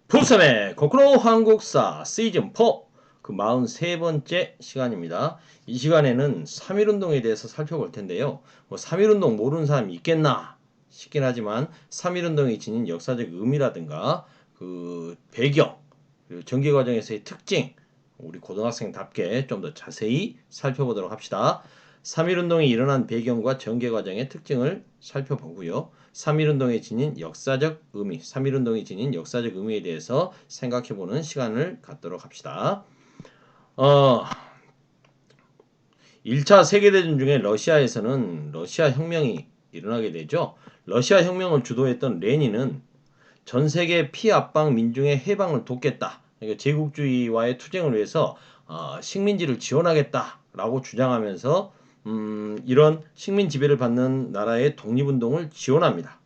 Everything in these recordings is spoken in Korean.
부산의 거꾸로 한국사 시즌4 그 43번째 시간입니다. 이 시간에는 3.1운동에 대해서 살펴볼 텐데요. 3.1운동 모르는 사람이 있겠나 싶긴 하지만 3.1운동이 지닌 역사적 의미라든가 그 배경, 그리고 전개 과정에서의 특징, 우리 고등학생답게 좀 더 자세히 살펴보도록 합시다. 3.1운동이 일어난 배경과 전개 과정의 특징을 살펴보고요. 3.1운동이 지닌 역사적 의미, 3.1운동이 지닌 역사적 의미에 대해서 생각해보는 시간을 갖도록 합시다. 1차 세계대전 중에 러시아에서는 러시아 혁명이 일어나게 되죠. 러시아 혁명을 주도했던 레닌은 전 세계 피압방 민중의 해방을 돕겠다. 그러니까 제국주의와의 투쟁을 위해서 식민지를 지원하겠다라고 주장하면서 이런 식민 지배를 받는 나라의 독립운동을 지원합니다.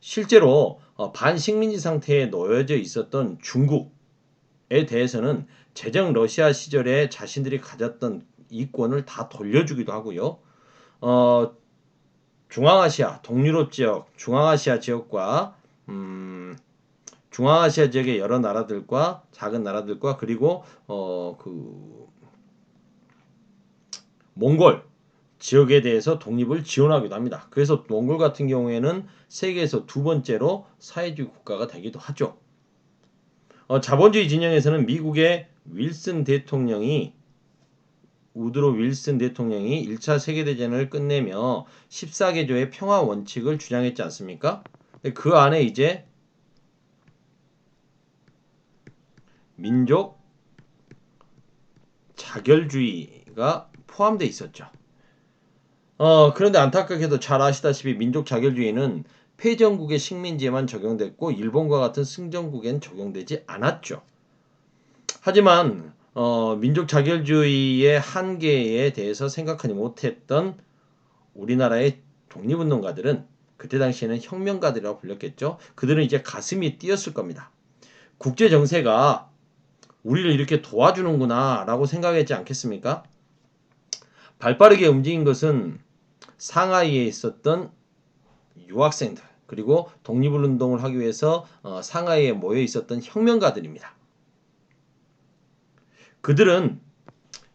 실제로 반식민지 상태에 놓여져 있었던 중국에 대해서는 제정 러시아 시절에 자신들이 가졌던 이권을 다 돌려주기도 하고요. 어, 중앙아시아, 동유럽 지역, 중앙아시아 지역과 중앙아시아 지역의 여러 나라들과 작은 나라들과 그리고 그 몽골 지역에 대해서 독립을 지원하기도 합니다. 그래서 몽골 같은 경우에는 세계에서 두 번째로 사회주의 국가가 되기도 하죠. 자본주의 진영에서는 미국의 우드로 윌슨 대통령이 1차 세계대전을 끝내며 14개조의 평화 원칙을 주장했지 않습니까? 그 안에 이제 민족 자결주의가 포함되어 있었죠. 그런데 안타깝게도 잘 아시다시피 민족 자결주의는 패전국의 식민지에만 적용됐고 일본과 같은 승전국엔 적용되지 않았죠. 하지만 민족 자결주의의 한계에 대해서 생각하지 못했던 우리나라의 독립운동가들은 그때 당시에는 혁명가들이라고 불렸겠죠. 그들은 이제 가슴이 뛰었을 겁니다. 국제 정세가 우리를 이렇게 도와주는구나 라고 생각했지 않겠습니까? 발빠르게 움직인 것은 상하이에 있었던 유학생들 그리고 독립운동을 하기 위해서 상하이에 모여 있었던 혁명가들입니다. 그들은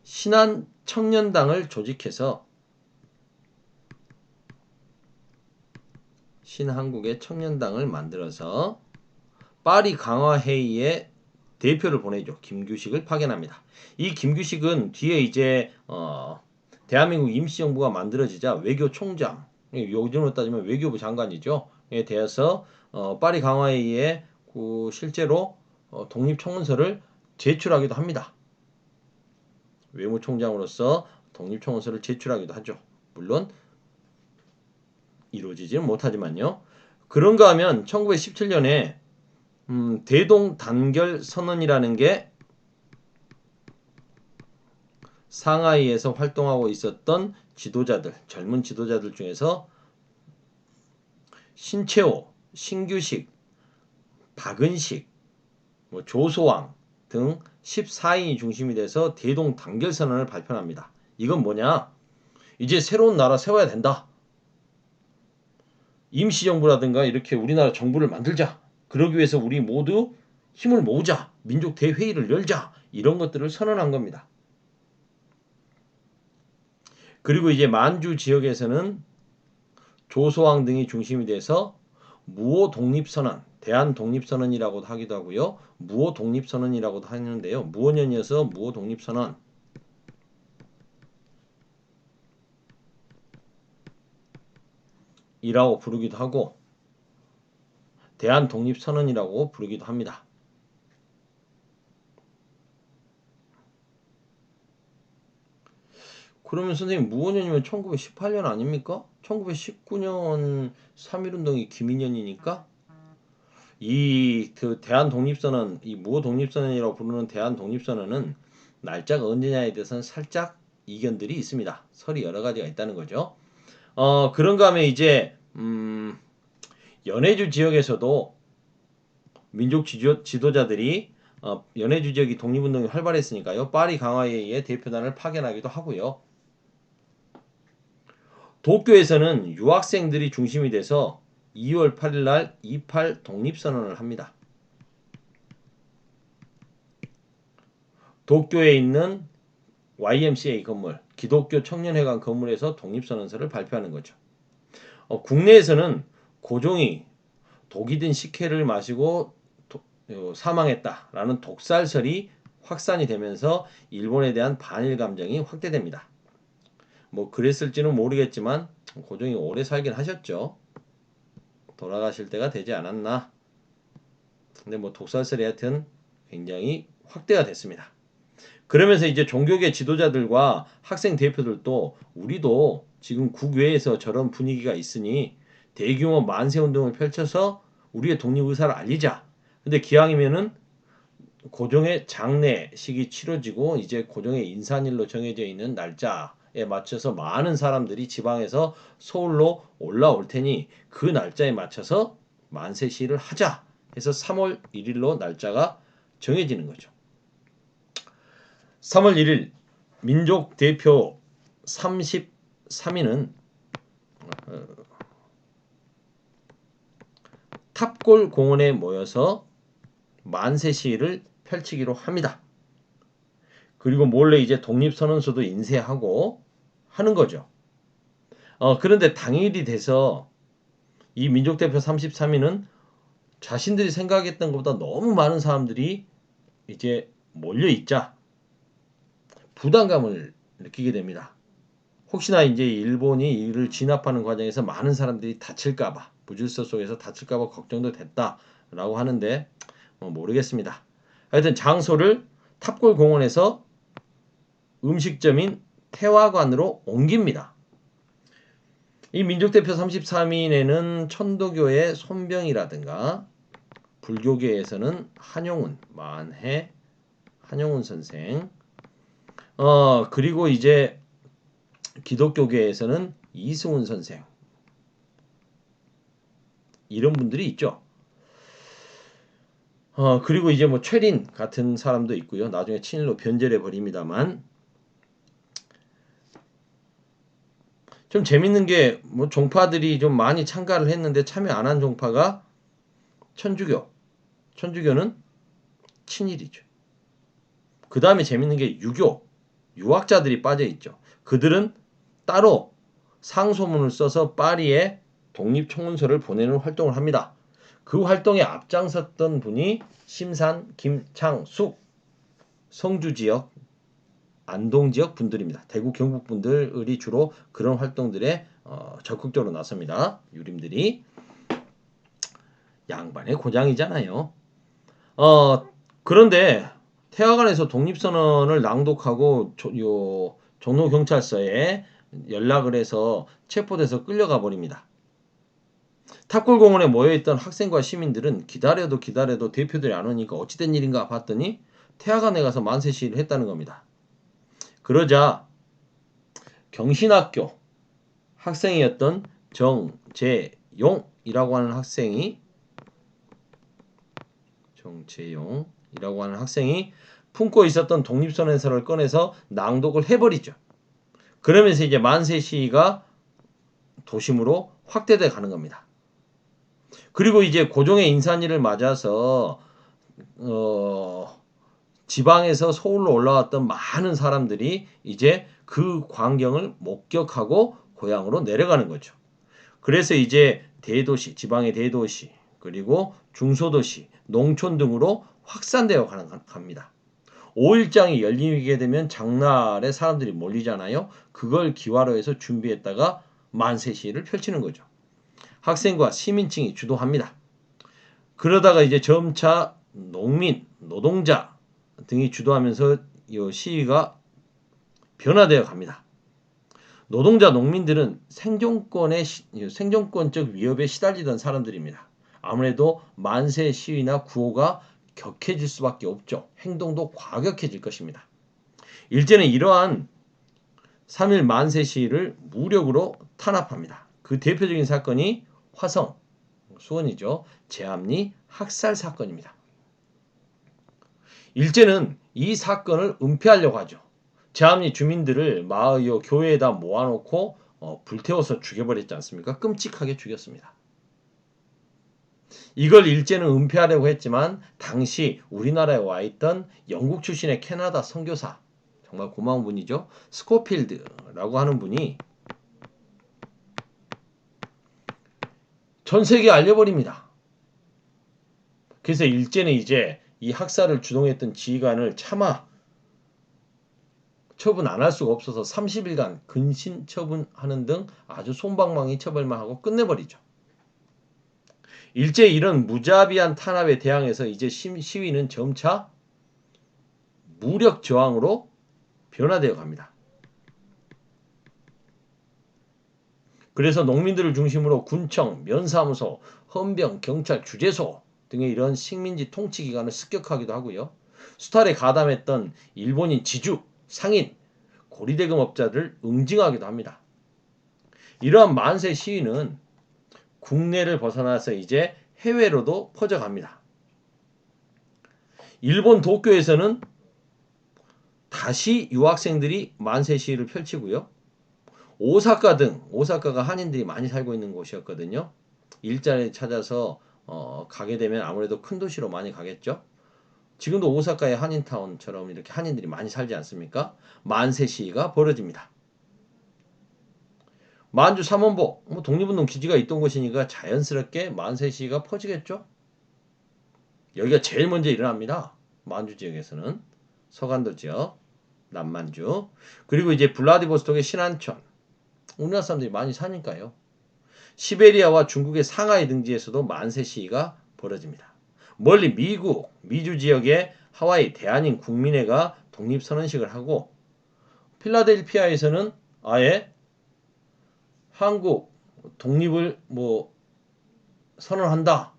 신한 청년당을 조직해서 신한국의 청년당을 만들어서 파리 강화회의에 대표를 보내죠. 김규식을 파견합니다. 이 김규식은 뒤에 이제 대한민국 임시정부가 만들어지자 외교총장, 요즘으로 따지면 외교부 장관이죠. 에 대해서 파리 강화회의에 실제로 독립청원서를 제출하기도 합니다. 외무총장으로서 독립청원서를 제출하기도 하죠. 물론 이루어지지는 못하지만요. 그런가 하면 1917년에 대동 단결 선언이라는 게 상하이에서 활동하고 있었던 지도자들, 젊은 지도자들 중에서 신채호, 신규식, 박은식, 조소왕 등 14인이 중심이 돼서 대동 단결 선언을 발표합니다. 이건 뭐냐? 이제 새로운 나라 세워야 된다. 임시정부라든가 이렇게 우리나라 정부를 만들자. 그러기 위해서 우리 모두 힘을 모으자. 민족 대회의를 열자. 이런 것들을 선언한 겁니다. 그리고 이제 만주 지역에서는 조소왕 등이 중심이 돼서 무호 독립선언, 대한 독립선언이라고도 하기도 하고요. 무호 독립선언이라고도 하는데요. 무호년이어서 무호 독립선언. 이라고 부르기도 하고 대한 독립선언이라고 부르기도 합니다. 그러면 선생님 무호년이면 1918년 아닙니까? 1919년 3.1운동이 기민년이니까 그 대한 독립선언, 이 무호 독립선언이라고 부르는 대한 독립선언은 날짜가 언제냐에 대해서는 살짝 이견들이 있습니다. 설이 여러 가지가 있다는 거죠. 그런가 하면 이제 연해주 지역에서도 민족 지도자들이 연해주 지역이 독립운동이 활발했으니까요. 파리 강화회의에 대표단을 파견하기도 하고요. 도쿄에서는 유학생들이 중심이 돼서 2월 8일 날 28 독립선언을 합니다. 도쿄에 있는 YMCA 건물, 기독교 청년회관 건물에서 독립선언서를 발표하는 거죠. 국내에서는 고종이 독이 든 식혜를 마시고 사망했다라는 독살설이 확산이 되면서 일본에 대한 반일 감정이 확대됩니다. 뭐 그랬을지는 모르겠지만 고종이 오래 살긴 하셨죠. 돌아가실 때가 되지 않았나. 근데 뭐 독살설이 하여튼 굉장히 확대가 됐습니다. 그러면서 이제 종교계 지도자들과 학생 대표들도 우리도 지금 국외에서 저런 분위기가 있으니 대규모 만세운동을 펼쳐서 우리의 독립의사를 알리자. 근데 기왕이면은 고종의 장례식이 치러지고 이제 고종의 인산일로 정해져 있는 날짜에 맞춰서 많은 사람들이 지방에서 서울로 올라올 테니 그 날짜에 맞춰서 만세 시위를 하자 해서 3월 1일로 날짜가 정해지는 거죠. 3월 1일 민족 대표 33인은 탑골 공원에 모여서 만세 시위를 펼치기로 합니다. 그리고 몰래 이제 독립선언서도 인쇄하고 하는 거죠. 그런데 당일이 돼서 이 민족대표 33인은 자신들이 생각했던 것보다 너무 많은 사람들이 이제 몰려 있자 부담감을 느끼게 됩니다. 혹시나 이제 일본이 이를 진압하는 과정에서 많은 사람들이 다칠까봐, 무질서 속에서 다칠까봐 걱정도 됐다라고 하는데 모르겠습니다. 하여튼 장소를 탑골 공원에서 음식점인 태화관으로 옮깁니다. 이 민족대표 33인에는 천도교의 손병이라든가 불교계에서는 한용운, 만해 한용운 선생, 그리고 이제 기독교계에서는 이승훈 선생, 이런 분들이 있죠. 그리고 이제 뭐 최린 같은 사람도 있고요. 나중에 친일로 변절해 버립니다만, 좀 재밌는 게 뭐 종파들이 좀 많이 참가를 했는데 참여 안 한 종파가 천주교. 천주교는 친일이죠. 그 다음에 재밌는 게 유교. 유학자들이 빠져 있죠. 그들은 따로 상소문을 써서 파리에 독립청원서를 보내는 활동을 합니다. 그 활동에 앞장섰던 분이 심산 김창숙, 성주지역 안동지역 분들입니다. 대구 경북 분들이 주로 그런 활동들에 적극적으로 나섭니다. 유림들이. 양반의 고장이잖아요. 그런데 태화관에서 독립선언을 낭독하고 종로경찰서에 연락을 해서 체포돼서 끌려가 버립니다. 탑골공원에 모여있던 학생과 시민들은 기다려도 대표들이 안 오니까 어찌된 일인가 봤더니 태화관에 가서 만세 시위를 했다는 겁니다. 그러자 경신학교 학생이었던 정재용이라고 하는 학생이 품고 있었던 독립선언서를 꺼내서 낭독을 해버리죠. 그러면서 이제 만세 시위가 도심으로 확대돼 가는 겁니다. 그리고 이제 고종의 인산일을 맞아서 지방에서 서울로 올라왔던 많은 사람들이 이제 그 광경을 목격하고 고향으로 내려가는 거죠. 그래서 이제 대도시, 지방의 대도시, 그리고 중소도시, 농촌 등으로 확산되어 갑니다. 5일장이 열리게 되면 장날에 사람들이 몰리잖아요. 그걸 기화로 해서 준비했다가 만세 시위를 펼치는 거죠. 학생과 시민층이 주도합니다. 그러다가 이제 점차 농민, 노동자 등이 주도하면서 이 시위가 변화되어 갑니다. 노동자, 농민들은 생존권적 위협에 시달리던 사람들입니다. 아무래도 만세 시위나 구호가 격해질 수밖에 없죠. 행동도 과격해질 것입니다. 일제는 이러한 3.1 만세 시위를 무력으로 탄압합니다. 그 대표적인 사건이 화성, 수원이죠. 제암리 학살 사건입니다. 일제는 이 사건을 은폐하려고 하죠. 제암리 주민들을 마을 교회에다 모아놓고 불태워서 죽여버렸지 않습니까? 끔찍하게 죽였습니다. 이걸 일제는 은폐하려고 했지만 당시 우리나라에 와 있던 영국 출신의 캐나다 선교사, 정말 고마운 분이죠. 스코필드라고 하는 분이 전 세계에 알려버립니다. 그래서 일제는 이제 이 학살을 주동했던 지휘관을 차마 처분 안 할 수가 없어서 30일간 근신 처분하는 등 아주 솜방망이 처벌만 하고 끝내버리죠. 일제 이런 무자비한 탄압에 대항해서 이제 시위는 점차 무력 저항으로 변화되어 갑니다. 그래서 농민들을 중심으로 군청, 면사무소, 헌병, 경찰, 주재소 등의 이런 식민지 통치기관을 습격하기도 하고요. 수탈에 가담했던 일본인 지주, 상인, 고리대금업자들을 응징하기도 합니다. 이러한 만세 시위는 국내를 벗어나서 이제 해외로도 퍼져갑니다. 일본 도쿄에서는 다시 유학생들이 만세 시위를 펼치고요. 오사카가 한인들이 많이 살고 있는 곳이었거든요. 일자리 찾아서 가게 되면 아무래도 큰 도시로 많이 가겠죠. 지금도 오사카의 한인타운처럼 이렇게 한인들이 많이 살지 않습니까? 만세 시위가 벌어집니다. 만주 삼원보 독립운동 기지가 있던 곳이니까 자연스럽게 만세 시위가 퍼지겠죠. 여기가 제일 먼저 일어납니다. 만주 지역에서는 서간도 지역, 남만주, 그리고 이제 블라디보스톡의 신안촌, 우리나라 사람들이 많이 사니까요. 시베리아와 중국의 상하이 등지에서도 만세 시위가 벌어집니다. 멀리 미국, 미주 지역의 하와이 대한인 국민회가 독립선언식을 하고 필라델피아에서는 아예 한국 독립을 선언한다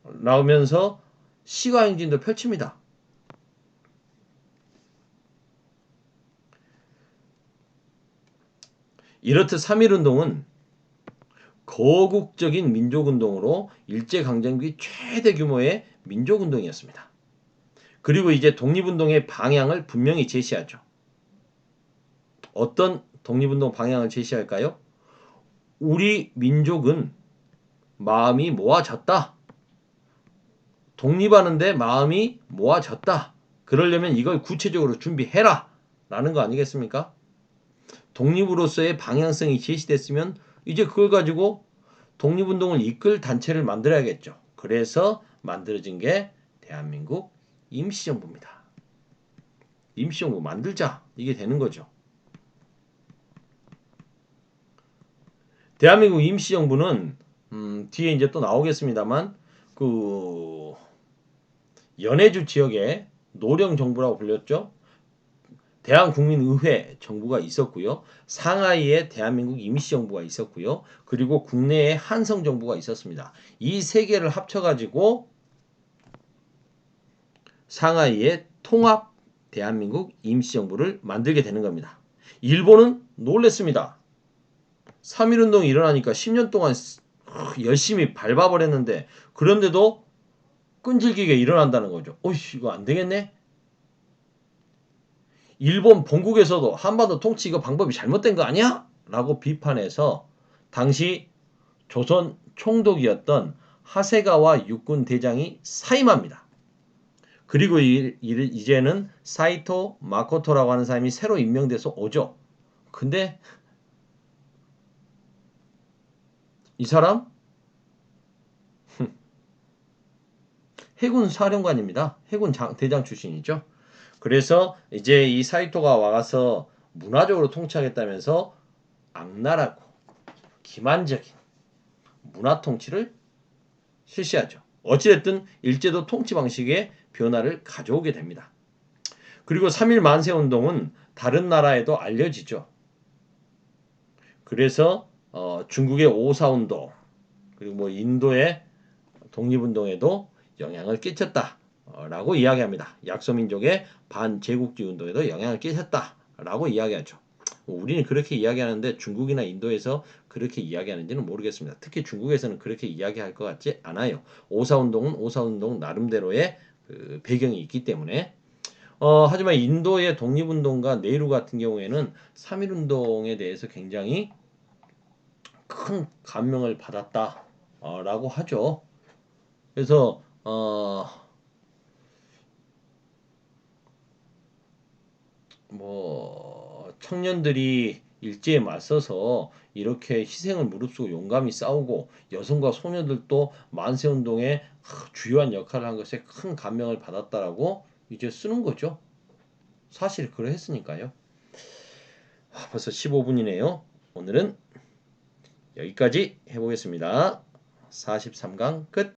나오면서 시가행진도 펼칩니다. 이렇듯 3.1운동은 거국적인 민족운동으로 일제강점기 최대 규모의 민족운동이었습니다. 그리고 이제 독립운동의 방향을 분명히 제시하죠. 어떤 독립운동 방향을 제시할까요? 우리 민족은 마음이 모아졌다. 독립하는데 마음이 모아졌다. 그러려면 이걸 구체적으로 준비해라. 라는 거 아니겠습니까? 독립으로서의 방향성이 제시됐으면 이제 그걸 가지고 독립운동을 이끌 단체를 만들어야겠죠. 그래서 만들어진 게 대한민국 임시정부입니다. 임시정부 만들자. 이게 되는 거죠. 대한민국 임시정부는 뒤에 이제 또 나오겠습니다만 그 연해주 지역에 노령정부라고 불렸죠. 대한국민의회 정부가 있었고요. 상하이에 대한민국 임시정부가 있었고요. 그리고 국내에 한성정부가 있었습니다. 이 세 개를 합쳐가지고 상하이에 통합 대한민국 임시정부를 만들게 되는 겁니다. 일본은 놀랬습니다. 3.1운동이 일어나니까 10년 동안 열심히 밟아버렸는데 그런데도 끈질기게 일어난다는 거죠. 어이씨 이거 안 되겠네. 일본 본국에서도 한반도 통치 이거 방법이 잘못된 거 아니야? 라고 비판해서 당시 조선 총독이었던 하세가와 육군 대장이 사임합니다. 그리고 이제는 사이토 마코토라고 하는 사람이 새로 임명돼서 오죠. 근데 이 사람 해군 사령관입니다. 해군 대장 출신이죠. 그래서 이제 이 사이토가 와서 문화적으로 통치하겠다면서 악랄하고 기만적인 문화 통치를 실시하죠. 어찌됐든 일제도 통치 방식의 변화를 가져오게 됩니다. 그리고 3.1 만세운동은 다른 나라에도 알려지죠. 그래서 중국의 오사운동 그리고 인도의 독립운동에도 영향을 끼쳤다라고 이야기합니다. 약소민족의 반제국주의 운동에도 영향을 끼쳤다라고 이야기하죠. 우리는 그렇게 이야기하는데 중국이나 인도에서 그렇게 이야기하는지는 모르겠습니다. 특히 중국에서는 그렇게 이야기할 것 같지 않아요. 오사운동은 오사운동 나름대로의 그 배경이 있기 때문에 하지만 인도의 독립운동가 네이루 같은 경우에는 3.1운동에 대해서 굉장히 큰 감명을 받았다. 라고 하죠. 그래서 뭐 청년들이 일제에 맞서서 이렇게 희생을 무릅쓰고 용감히 싸우고 여성과 소녀들도 만세운동에 주요한 역할을 한 것에 큰 감명을 받았다라고 이제 쓰는 거죠. 사실 그러했으니까요. 벌써 15분이네요. 오늘은 여기까지 해보겠습니다. 43강 끝.